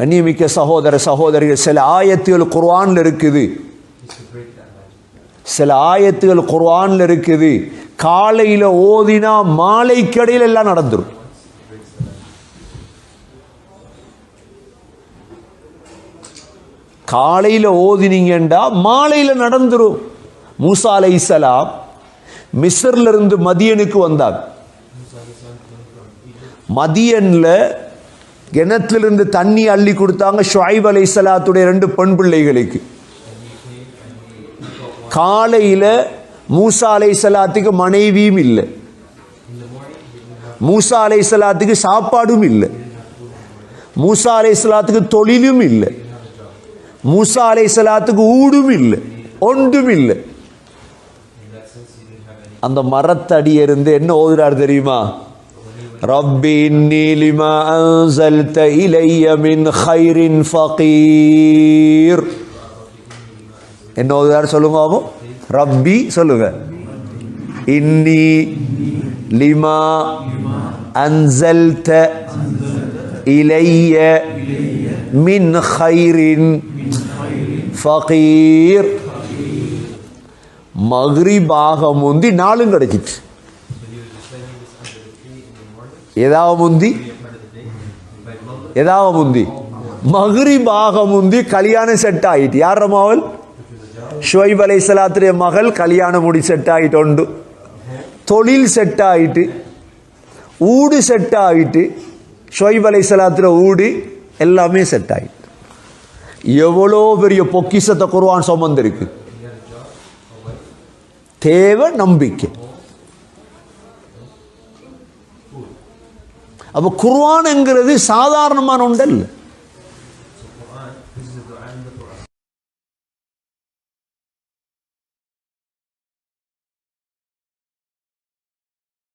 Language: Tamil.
கண்ணியமிக்க சகோதர சகோதரிகள், சில ஆயத்துகள் குர்ஆன்ல இருக்குது, சில ஆயத்துகள் குர்ஆன்ல இருக்குது, காலையில ஓதினா மாலை கடையில் எல்லாம் நடந்துரும். காலையில ஓதினீங்கண்டா மாலையில நடந்துரும். மூசா அலைஹிஸ்ஸலாம் மிஸ்ர்ல இருந்து மதியனுக்கு வந்தாங்க. மதியன்ல கிணற்றிலிருந்து தண்ணி அள்ளி கொடுத்தாங்க ஷுஐப் அலைஹிஸ்ஸலாத்துடைய 2 பெண் பிள்ளைகளுக்கு. காலையில மூசா அலைஹிஸ்ஸலாத்துக்கு மனைவியும் இல்லை, மூசா அலைஹிஸ்ஸலாத்துக்கு சாப்பாடும் இல்லை, மூசா அலைஹிஸ்ஸலாத்துக்கு தொழிலும் இல்லை, மூசா அலைஹிஸ்ஸலாத்துக்கு ஊடும் இல்லை, ஒன்றும் இல்லை. அந்த மரத்தடி இருந்து என்ன ஓதுறார் தெரியுமா? ரப்பி இன்னி லிமா அன்ஸல்த இலைய மின் கைரின் ஃபகீர். என்ன ஓதுறார் சொல்லுங்க பாபு? ரப்பி சொல்லுங்க. இன்னி லிமா அன்ஸல்த இலைய மின் கைரின் ஃபகீர். மக்ரிபாக முந்தி நாளும் கிடைச்சிட்டு. எதாவது முந்தி மக்ரிபாக முந்தி கல்யாணம் செட் ஆயிட்டு. யார் ரமாவல்? ஷுஐப் அலைஹிஸ்ஸலாத்துடைய மகள் கல்யாணம் முடி செட் ஆயிட்டு உண்டு, தொழில் செட் ஆயிட்டு, ஊடு செட் ஆயிட்டு. ஷுஐப் அலைஹிஸ்ஸலாத்துடைய ஊடு எல்லாமே செட் ஆயிட்டு. எவ்வளோ பெரிய பொக்கிஷத்தை குர்ஆன் சுமந்திருக்கு. தேவை நம்பிக்கை. அப்ப குர்ஆன் என்கிறது சாதாரணமான ஒன்றல்ல.